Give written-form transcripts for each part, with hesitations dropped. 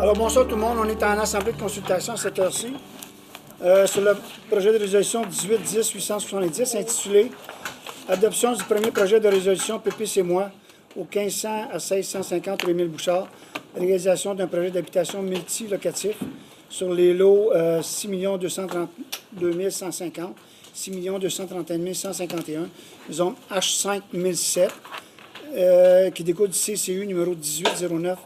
Alors bonsoir tout le monde, on est en assemblée de consultation à cette heure-ci sur le projet de résolution 18-10-870 intitulé « Adoption du premier projet de résolution PPC moi au 1500 à 1650 rue Émile Bouchard, réalisation d'un projet d'habitation multilocatif sur les lots 6 232 150, 6 231 151, zone H5 1007, qui découle du CCU numéro 1809-232.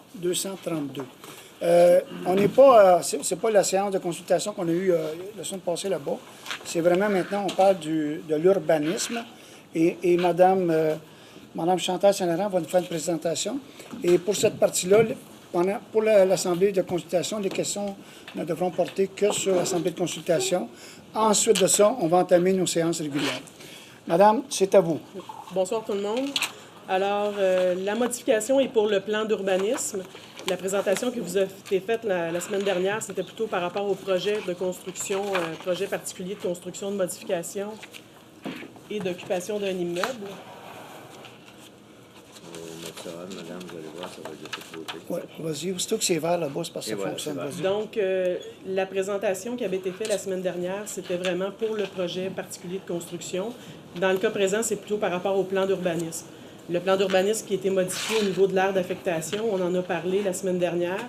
On n'est pas, c'est pas la séance de consultation qu'on a eue la semaine passée là-bas. C'est vraiment maintenant, on parle de l'urbanisme. Et Madame Chantal Saint-Laurent va nous faire une présentation. Et pour cette partie-là, pour l'Assemblée de consultation, les questions ne devront porter que sur l'Assemblée de consultation. Ensuite de ça, on va entamer nos séances régulières. Madame, c'est à vous. Bonsoir tout le monde. Alors, la modification est pour le plan d'urbanisme. La présentation qui vous a été faite la semaine dernière, c'était plutôt par rapport au projet de construction, projet particulier de construction, de modification et d'occupation d'un immeuble. Madame, vous allez voir, ça va être de toute beauté. Oui, vas-y. Aussitôt que c'est vert là-bas, c'est parce que ça fonctionne. Donc, la présentation qui avait été faite la semaine dernière, c'était vraiment pour le projet particulier de construction. Dans le cas présent, c'est plutôt par rapport au plan d'urbanisme. Le plan d'urbanisme qui a été modifié au niveau de l'aire d'affectation, on en a parlé la semaine dernière.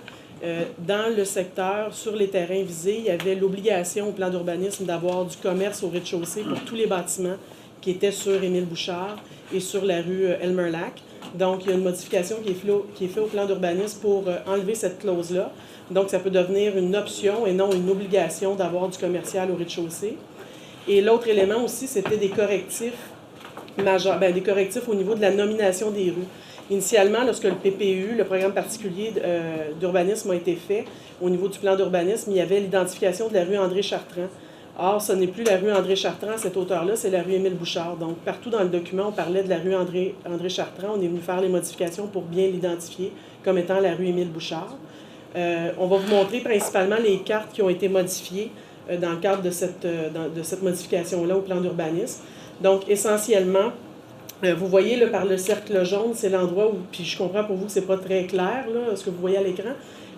Dans le secteur, sur les terrains visés, il y avait l'obligation au plan d'urbanisme d'avoir du commerce au rez-de-chaussée pour tous les bâtiments qui étaient sur Émile Bouchard et sur la rue Elmer-Lac. Donc, il y a une modification qui est faite au plan d'urbanisme pour enlever cette clause-là. Donc, ça peut devenir une option et non une obligation d'avoir du commercial au rez-de-chaussée. Et l'autre élément aussi, c'était des correctifs majeurs, des correctifs au niveau de la nomination des rues. Initialement, lorsque le PPU, le programme particulier d'urbanisme, a été fait, au niveau du plan d'urbanisme, il y avait l'identification de la rue André-Chartrand. Or, ce n'est plus la rue André-Chartrand à cette hauteur-là, c'est la rue Émile Bouchard. Donc, partout dans le document, on parlait de la rue André-Chartrand. On est venu faire les modifications pour bien l'identifier comme étant la rue Émile Bouchard. On va vous montrer principalement les cartes qui ont été modifiées dans le cadre de cette modification-là au plan d'urbanisme. Donc, essentiellement, vous voyez là, par le cercle jaune, c'est l'endroit où, puis je comprends pour vous que ce n'est pas très clair, là, ce que vous voyez à l'écran,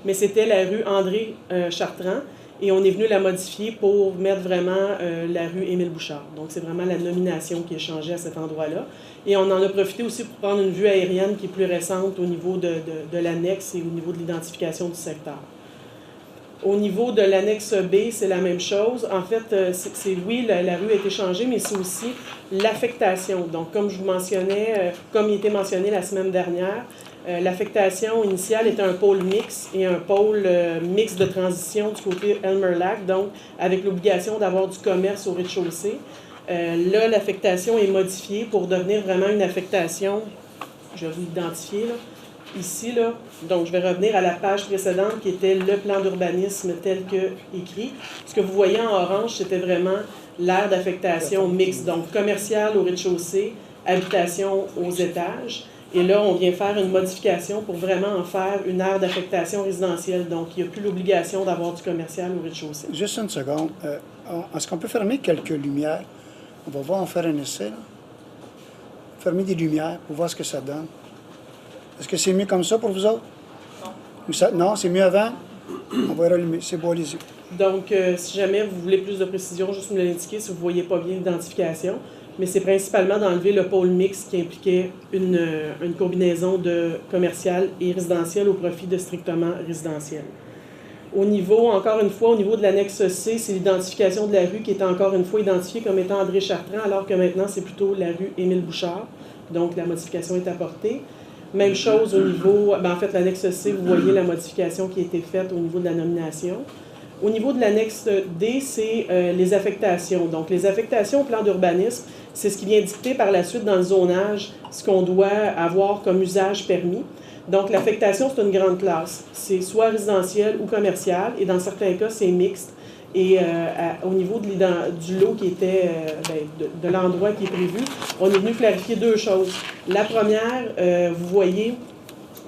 mais c'était la rue André-Chartrand. Et on est venu la modifier pour mettre vraiment la rue Émile Bouchard. Donc, c'est vraiment la nomination qui est changée à cet endroit-là. Et on en a profité aussi pour prendre une vue aérienne qui est plus récente au niveau de l'annexe et au niveau de l'identification du secteur. Au niveau de l'annexe B, c'est la même chose. En fait, oui, la rue a été changée, mais c'est aussi l'affectation. Donc, comme je vous mentionnais, comme il était mentionné la semaine dernière, l'affectation initiale était un pôle mixte et un pôle mixte de transition du côté Elmer-Lac, donc avec l'obligation d'avoir du commerce au rez-de-chaussée. Là, l'affectation est modifiée pour devenir vraiment une affectation, je vais vous l'identifier là, ici, là. Donc, je vais revenir à la page précédente qui était le plan d'urbanisme tel que écrit. Ce que vous voyez en orange, c'était vraiment l'aire d'affectation mixte, donc commercial au rez-de-chaussée, habitation aux étages. Et là, on vient faire une modification pour vraiment en faire une aire d'affectation résidentielle. Donc, il n'y a plus l'obligation d'avoir du commercial au rez-de-chaussée. Juste une seconde. Est-ce qu'on peut fermer quelques lumières? On va voir en faire un essai. Là. Fermer des lumières pour voir ce que ça donne. Est-ce que c'est mieux comme ça pour vous autres? Non. Non, c'est mieux avant? On va rallumer. C'est beau, allez-y. Donc, si jamais vous voulez plus de précision, juste me l'indiquer si vous ne voyez pas bien l'identification. Mais c'est principalement d'enlever le pôle mixte qui impliquait une combinaison de commercial et résidentiel au profit de strictement résidentiel. Au niveau, encore une fois, au niveau de l'annexe C, c'est l'identification de la rue qui est encore une fois identifiée comme étant André-Chartrand, alors que maintenant, c'est plutôt la rue Émile Bouchard. Donc, la modification est apportée. Même chose au niveau, en fait, l'annexe C, vous voyez la modification qui a été faite au niveau de la nomination. Au niveau de l'annexe D, c'est les affectations. Donc, les affectations au plan d'urbanisme, c'est ce qui vient dicter par la suite dans le zonage, ce qu'on doit avoir comme usage permis. Donc, l'affectation, c'est une grande classe. C'est soit résidentiel ou commercial, et dans certains cas, c'est mixte. Et au niveau du lot qui était, de l'endroit qui est prévu, on est venu clarifier deux choses. La première, vous voyez,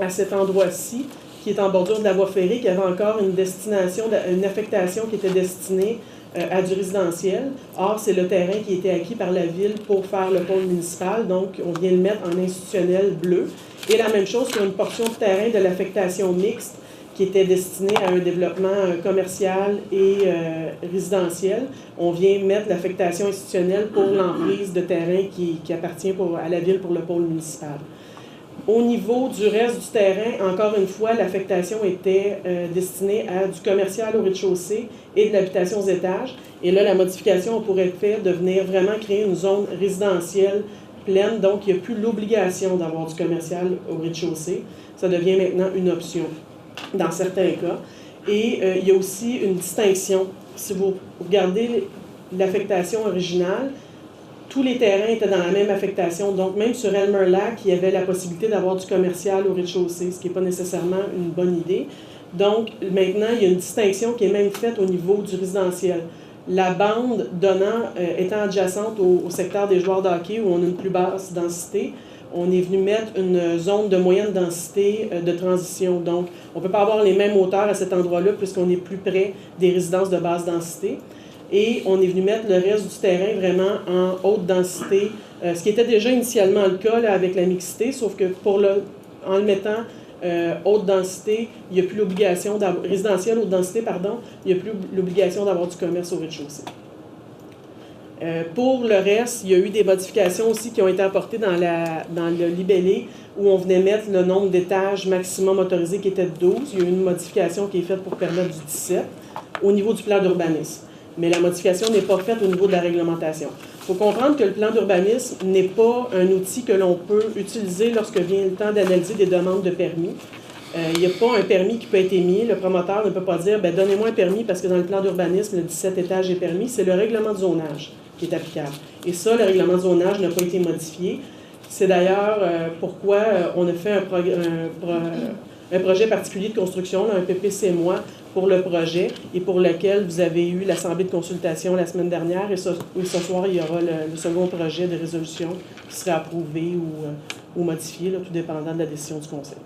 à cet endroit-ci, qui est en bordure de la voie ferrée, qui avait encore une affectation qui était destinée à du résidentiel. Or, c'est le terrain qui était acquis par la ville pour faire le pôle municipal, donc on vient le mettre en institutionnel bleu. Et la même chose pour une portion de terrain de l'affectation mixte qui était destiné à un développement commercial et résidentiel. On vient mettre l'affectation institutionnelle pour l'emprise de terrain qui appartient à la ville pour le pôle municipal. Au niveau du reste du terrain, encore une fois, l'affectation était destinée à du commercial au rez-de-chaussée et de l'habitation aux étages. Et là, la modification pourrait être faite de venir vraiment créer une zone résidentielle pleine. Donc, il n'y a plus l'obligation d'avoir du commercial au rez-de-chaussée. Ça devient maintenant une option dans certains cas. Et il y a aussi une distinction. Si vous regardez l'affectation originale, tous les terrains étaient dans la même affectation. Donc, même sur Elmer Lac, il y avait la possibilité d'avoir du commercial au rez-de-chaussée, ce qui n'est pas nécessairement une bonne idée. Donc, maintenant, il y a une distinction qui est même faite au niveau du résidentiel. La bande donnant, étant adjacente au secteur des joueurs de hockey, où on a une plus basse densité, on est venu mettre une zone de moyenne densité de transition. Donc, on ne peut pas avoir les mêmes hauteurs à cet endroit-là, puisqu'on est plus près des résidences de basse densité. Et on est venu mettre le reste du terrain vraiment en haute densité, ce qui était déjà initialement le cas là, avec la mixité, sauf que en le mettant haute densité, il n'y a plus l'obligation d'avoir, résidentielle haute densité, pardon, il n'y a plus l'obligation d'avoir du commerce au rez-de-chaussée. Pour le reste, il y a eu des modifications aussi qui ont été apportées dans le libellé, où on venait mettre le nombre d'étages maximum autorisé qui était de 12. Il y a eu une modification qui est faite pour permettre du 17 au niveau du plan d'urbanisme. Mais la modification n'est pas faite au niveau de la réglementation. Il faut comprendre que le plan d'urbanisme n'est pas un outil que l'on peut utiliser lorsque vient le temps d'analyser des demandes de permis. Il n'y a pas un permis qui peut être émis. Le promoteur ne peut pas dire « donnez-moi un permis parce que dans le plan d'urbanisme, le 17 étages est permis ». C'est le règlement de zonage qui est applicable. Et ça, le règlement de zonage n'a pas été modifié. C'est d'ailleurs pourquoi on a fait un projet particulier de construction, là, un PPC moi, pour le projet et pour lequel vous avez eu l'assemblée de consultation la semaine dernière. Et ce soir, il y aura le second projet de résolution qui sera approuvé ou modifié, là, tout dépendant de la décision du Conseil.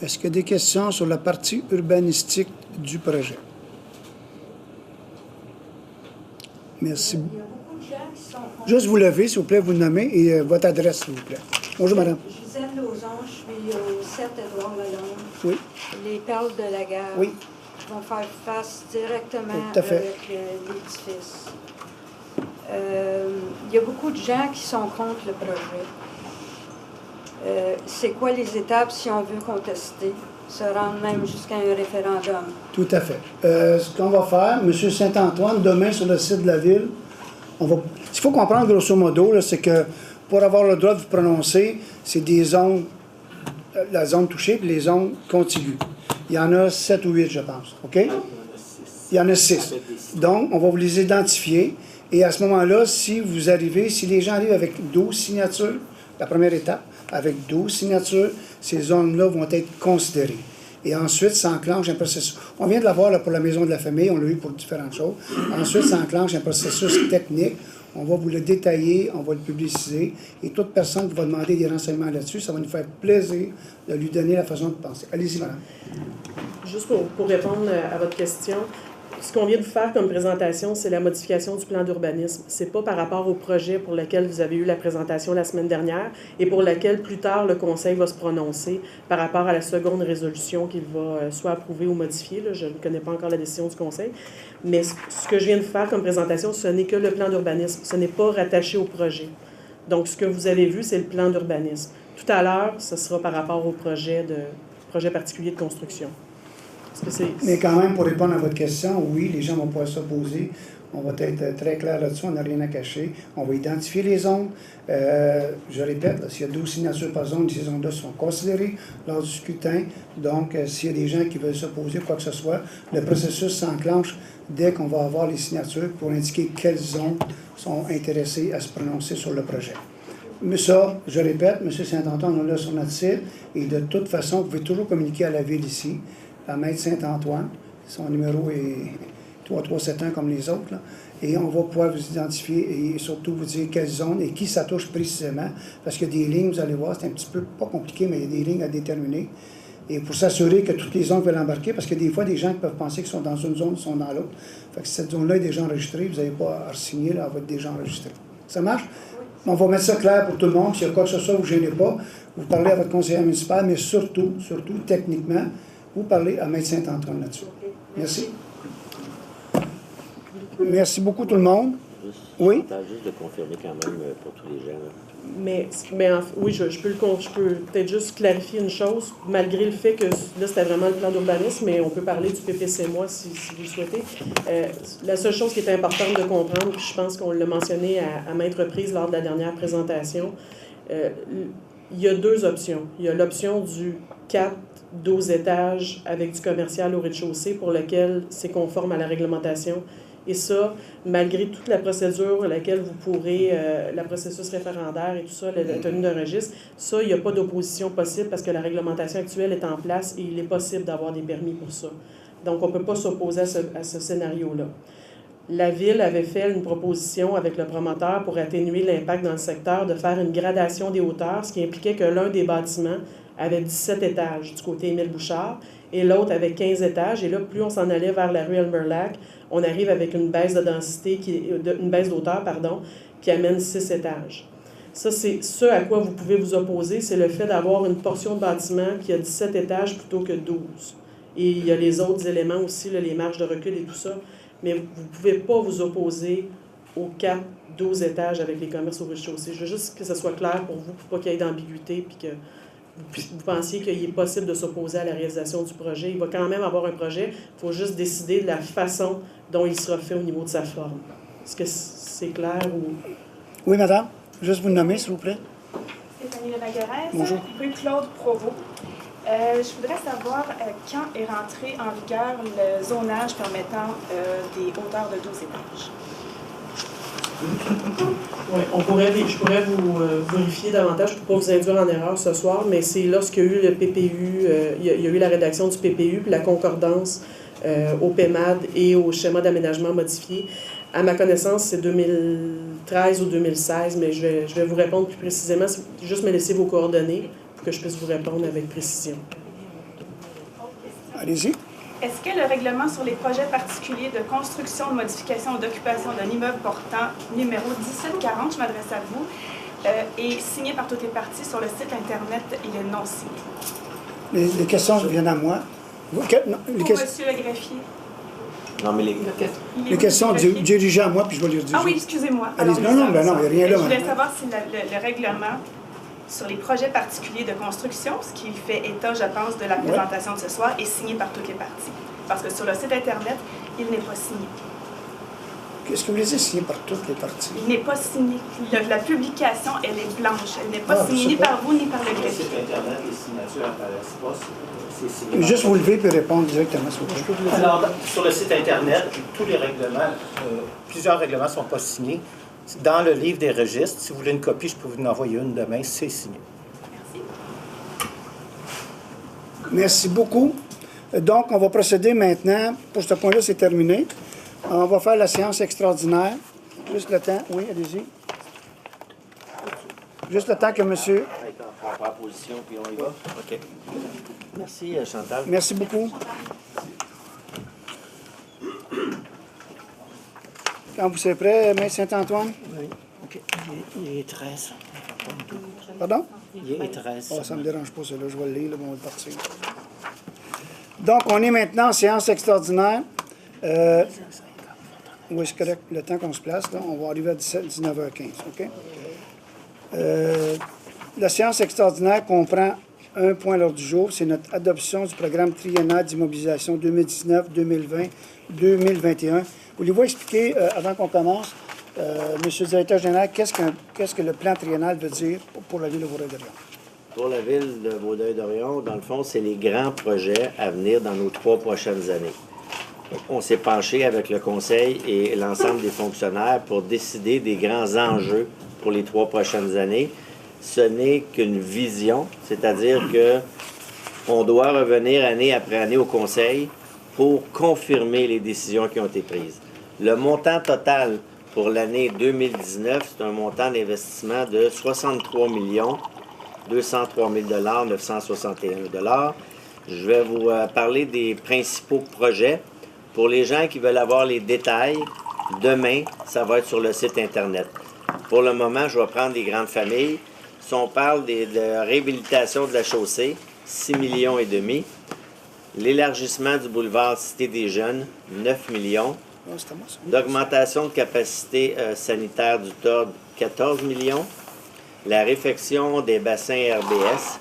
Est-ce qu'il y a des questions sur la partie urbanistique du projet? Merci. Il y a beaucoup de gens qui sont contre. Juste vous lever, s'il vous plaît, vous nommez et votre adresse, s'il vous plaît. Bonjour, madame. Gisèle Lauzon, je suis au 7 Édouard-Lalonde. Oui. Les perles de la gare Oui. vont faire face directement Tout à fait. avec l'édifice. Il y a beaucoup de gens qui sont contre le projet. C'est quoi les étapes si on veut contester, se rendre même jusqu'à un référendum? Tout à fait. Ce qu'on va faire, M. Saint-Antoine, demain sur le site de la ville, ce qu'il faut comprendre grosso modo, là, c'est que pour avoir le droit de vous prononcer, c'est des zones, la zone touchée et les zones contiguës. Il y en a 7 ou 8, je pense. OK? Il y en a 6. Donc, on va vous les identifier. Et à ce moment-là, si les gens arrivent avec 12 signatures, la première étape, avec 12 signatures, ces zones-là vont être considérées. Et ensuite, ça enclenche un processus. On vient de l'avoir pour la maison de la famille, on l'a eu pour différentes choses. Ensuite, ça enclenche un processus technique. On va vous le détailler, on va le publiciser. Et toute personne qui va demander des renseignements là-dessus, ça va nous faire plaisir de lui donner la façon de penser. Allez-y, madame. Juste pour répondre à votre question, ce qu'on vient de faire comme présentation, c'est la modification du plan d'urbanisme. Ce n'est pas par rapport au projet pour lequel vous avez eu la présentation la semaine dernière et pour lequel plus tard le Conseil va se prononcer par rapport à la seconde résolution qu'il va soit approuver ou modifier. Là, je ne connais pas encore la décision du Conseil. Mais ce que je viens de faire comme présentation, ce n'est que le plan d'urbanisme. Ce n'est pas rattaché au projet. Donc, ce que vous avez vu, c'est le plan d'urbanisme. Tout à l'heure, ce sera par rapport au projet particulier de construction. Mais quand même, pour répondre à votre question, oui, les gens vont pouvoir s'opposer. On va être très clair là-dessus, on n'a rien à cacher. On va identifier les zones. Je répète, s'il y a 12 signatures par zone, ces zones-là sont considérées lors du scrutin. Donc, s'il y a des gens qui veulent s'opposer, quoi que ce soit, le processus s'enclenche dès qu'on va avoir les signatures pour indiquer quelles zones sont intéressées à se prononcer sur le projet. Mais ça, je répète, M. Saint-Antoine, on l'a sur notre site. Et de toute façon, vous pouvez toujours communiquer à la ville ici, à Maître Saint-Antoine. Son numéro est 3371 comme les autres. Là. Et on va pouvoir vous identifier et surtout vous dire quelle zone et qui ça touche précisément. Parce qu'il y a des lignes, vous allez voir, c'est un petit peu pas compliqué, mais il y a des lignes à déterminer. Et pour s'assurer que toutes les zones veulent embarquer, parce que des fois, des gens qui peuvent penser qu'ils sont dans une zone, ils sont dans l'autre. Fait que cette zone-là est déjà enregistrée, vous n'avez pas à signer, là, elle va être déjà enregistrée. Ça marche? On va mettre ça clair pour tout le monde. S'il y a quoi que ce soit, vous ne gênez pas. Vous parlez à votre conseiller municipal, mais surtout, techniquement, ou parler à Maître Saint-Antoine là-dessus. Merci. Merci beaucoup tout le monde. Oui? Juste de confirmer quand même pour tous les gens. Là. Oui, je peux peut-être juste clarifier une chose, malgré le fait que là, c'était vraiment le plan d'urbanisme, mais on peut parler du PPC-moi si vous le souhaitez. La seule chose qui est importante de comprendre, puis je pense qu'on l'a mentionné à maintes reprises lors de la dernière présentation, il y a deux options. Il y a l'option du 4-12 étages avec du commercial au rez-de-chaussée pour lequel c'est conforme à la réglementation. Et ça, malgré toute la procédure à laquelle vous pourrez, la processus référendaire et tout ça, la tenue d'un registre, ça, il n'y a pas d'opposition possible parce que la réglementation actuelle est en place et il est possible d'avoir des permis pour ça. Donc, on ne peut pas s'opposer à ce scénario-là. La Ville avait fait une proposition avec le promoteur pour atténuer l'impact dans le secteur de faire une gradation des hauteurs, ce qui impliquait que l'un des bâtiments avait 17 étages du côté Émile-Bouchard et l'autre avait 15 étages. Et là, plus on s'en allait vers la rue Elmerlac, on arrive avec une baisse de densité, une baisse d'auteur, qui amène 6 étages. Ça, c'est ce à quoi vous pouvez vous opposer, c'est le fait d'avoir une portion de bâtiment qui a 17 étages plutôt que 12. Et il y a les autres éléments aussi, là, les marges de recul et tout ça. Mais vous ne pouvez pas vous opposer aux 4-12 étages avec les commerces au rez-de-chaussée. Je veux juste que ce soit clair pour vous, pour pas qu'il y ait d'ambiguïté, puis que vous pensiez qu'il est possible de s'opposer à la réalisation du projet. Il va quand même avoir un projet, il faut juste décider de la façon dont il sera fait au niveau de sa forme. Est-ce que c'est clair ou... Oui, madame. Juste vous nommer, s'il vous plaît. Stéphanie Lemaguerès. Bonjour. Rue Claude Provost. Je voudrais savoir quand est rentré en vigueur le zonage permettant des hauteurs de 12 étages. Oui, je pourrais vous vérifier davantage pour ne pas vous induire en erreur ce soir, mais c'est lorsqu'il y a eu le PPU, il y a eu la rédaction du PPU, puis la concordance au PEMAD et au schéma d'aménagement modifié. À ma connaissance, c'est 2013 ou 2016, mais je vais vous répondre plus précisément. Juste me laisser vos coordonnées pour que je puisse vous répondre avec précision. Allez-y. Est-ce que le règlement sur les projets particuliers de construction, de modification ou d'occupation d'un immeuble portant numéro 1740, je m'adresse à vous, est signé par toutes les parties sur le site Internet, il est non signé? Les questions viennent à moi. Pour Monsieur le greffier. Non, mais Les questions dirigées à moi, puis je vais lui dire. Ah oui, excusez-moi. Allez-y. Non, il n'y a rien là. Je voulais savoir si le règlement sur les projets particuliers de construction, ce qui fait état, je pense, de la présentation de ce soir, est signé par toutes les parties. Parce que sur le site Internet, il n'est pas signé. Qu'est-ce que vous voulez dire signé par toutes les parties? Il n'est pas signé. La publication, elle est blanche. Elle n'est pas signée ni par vous, ni par le greffier. Sur le site Internet, les signatures n'apparaissent pas. C'est signé. Juste vous lever et répondre directement, s'il vous plaît. Alors, sur le site Internet, tous les règlements, plusieurs règlements ne sont pas signés. Dans le livre des registres, si vous voulez une copie, je peux vous en envoyer une demain, c'est signé. Merci. Merci beaucoup. Donc, on va procéder maintenant. Pour ce point-là, c'est terminé. On va faire la séance extraordinaire. Juste le temps. Oui, allez-y. Juste le temps que monsieur... on prend position, puis on y va. OK. Merci, Chantal. Merci beaucoup. Quand vous serez prêt, Maître Saint-Antoine? Oui. OK. Il est 13. Pardon? Il est 13. Oh, ça ne me dérange pas, celui-là. Je vais le lire, là, on va partir. Donc, on est maintenant en séance extraordinaire. Oui, c'est correct. Le temps qu'on se place, là, on va arriver à 19h15. OK? La séance extraordinaire comprend un point à l'ordre du jour. C'est notre adoption du programme triennal d'immobilisation 2019-2020-2021. Voulez-vous expliquer, avant qu'on commence, Monsieur le directeur général, qu'est-ce que le plan triennal veut dire pour la Ville de Vaudreuil-Dorion? Pour la Ville de Vaudreuil-Dorion, dans le fond, c'est les grands projets à venir dans nos 3 prochaines années. On s'est penché avec le Conseil et l'ensemble des fonctionnaires pour décider des grands enjeux pour les 3 prochaines années. Ce n'est qu'une vision, c'est-à-dire qu'on doit revenir année après année au Conseil pour confirmer les décisions qui ont été prises. Le montant total pour l'année 2019, c'est un montant d'investissement de 63 203 961 $. Je vais vous parler des principaux projets. Pour les gens qui veulent avoir les détails, demain, ça va être sur le site Internet. Pour le moment, je vais prendre des grandes familles. Si on parle de réhabilitation de la chaussée, 6,5 millions. L'élargissement du boulevard Cité des Jeunes, 9 millions. Ah, c'était moi, ça. L'augmentation de capacité sanitaire du TORD, 14 millions. La réfection des bassins RBS,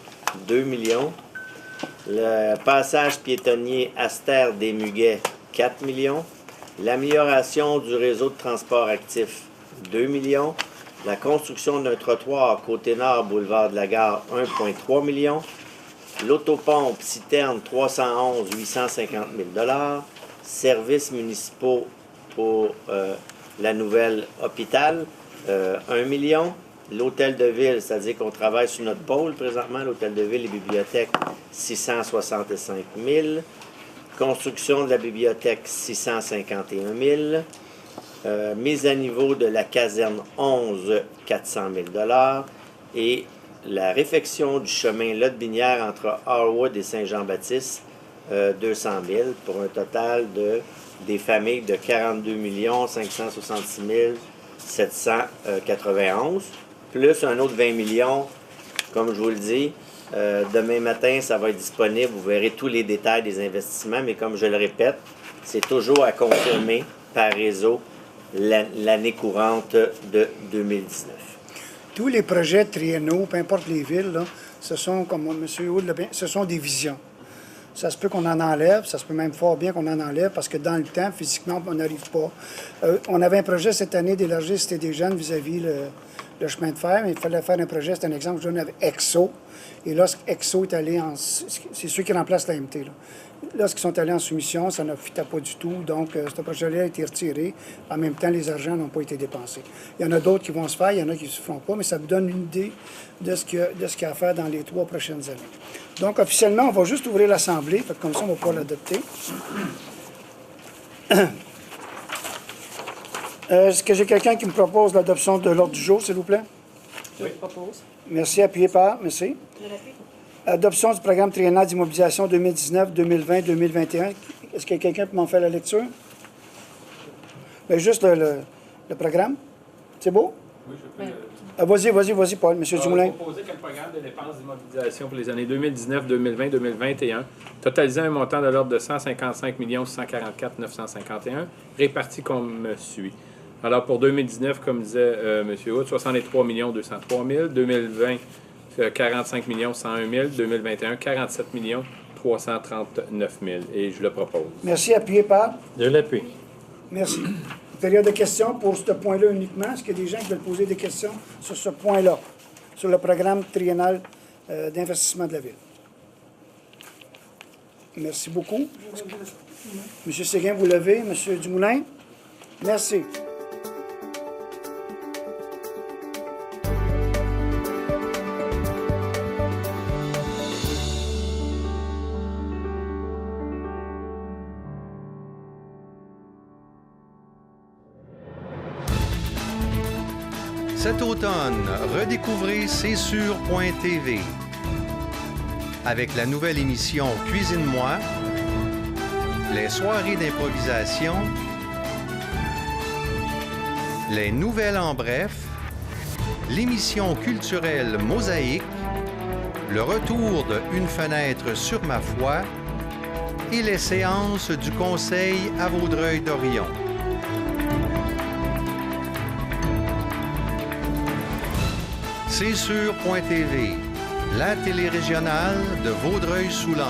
2 millions. Le passage piétonnier Astère des Muguets, 4 millions. L'amélioration du réseau de transport actif, 2 millions. La construction d'un trottoir côté nord, boulevard de la Gare, 1,3 millions. L'autopompe citerne, 311 850 000 $. Services municipaux pour la nouvelle hôpital, 1 million. L'hôtel de ville, c'est-à-dire qu'on travaille sur notre pôle présentement, l'hôtel de ville et bibliothèque, 665 000. Construction de la bibliothèque, 651 000. Mise à niveau de la caserne 11, 400 000 $. Et la réfection du chemin Lotte-Binière entre Harwood et Saint-Jean-Baptiste, 200 000 pour un total des familles de 42 566 791, plus un autre 20 millions, comme je vous le dis. Demain matin, ça va être disponible. Vous verrez tous les détails des investissements, mais comme je le répète, c'est toujours à confirmer par réseau l'année courante de 2019. Tous les projets triennaux, peu importe les villes, là, ce sont, comme M. Houd l'a bien, ce sont des visions. Ça se peut qu'on en enlève, ça se peut même fort bien qu'on en enlève, parce que dans le temps, physiquement, on n'arrive pas. On avait un projet cette année d'élargir Cité des Jeunes vis-à-vis le chemin de fer, mais il fallait faire un projet, c'est un exemple, je donne avec EXO. Et lorsqu'EXO est allé en... C'est ceux qui remplacent l'AMT, là. Lorsqu'ils sont allés en soumission, ça ne fitait pas du tout. Donc, ce projet-là a été retiré. En même temps, les argents n'ont pas été dépensés. Il y en a d'autres qui vont se faire, il y en a qui ne se font pas, mais ça vous donne une idée de ce qu'il y a à faire dans les 3 prochaines années. Donc, officiellement, on va juste ouvrir l'Assemblée, comme ça, on va pouvoir l'adopter. Est-ce que j'ai quelqu'un qui me propose l'adoption de l'ordre du jour, s'il vous plaît? Je propose. Merci. Appuyé par. Merci. Adoption du programme triennal d'immobilisation 2019, 2020, 2021. Est-ce que quelqu'un peut m'en faire la lecture? Bien, juste le programme. C'est beau? Oui, je peux. Vas-y, Paul. Monsieur Dumoulin. Je vais proposer que le programme de dépenses d'immobilisation pour les années 2019, 2020, 2021, totalisant un montant de l'ordre de 155 144 951, réparti comme suit. Alors, pour 2019, comme disait M. Houd, 63 203 000, 2020, 45 101 000, 2021, 47 339 000. Et je le propose. Merci. Appuyé par. Je l'appuie. Merci. Période de questions pour ce point-là uniquement. Est-ce qu'il y a des gens qui veulent poser des questions sur ce point-là, sur le programme triennal d'investissement de la Ville? Merci beaucoup. M. Séguin, vous levez. M. Dumoulin? Merci. Cet automne, redécouvrez C'est sûr.tv. Avec la nouvelle émission Cuisine-moi, les soirées d'improvisation, les nouvelles en bref, l'émission culturelle Mosaïque, le retour de Une fenêtre sur ma foi et les séances du Conseil à Vaudreuil-Dorion. C'est sûr.tv, la télé régionale de Vaudreuil-Soulanges.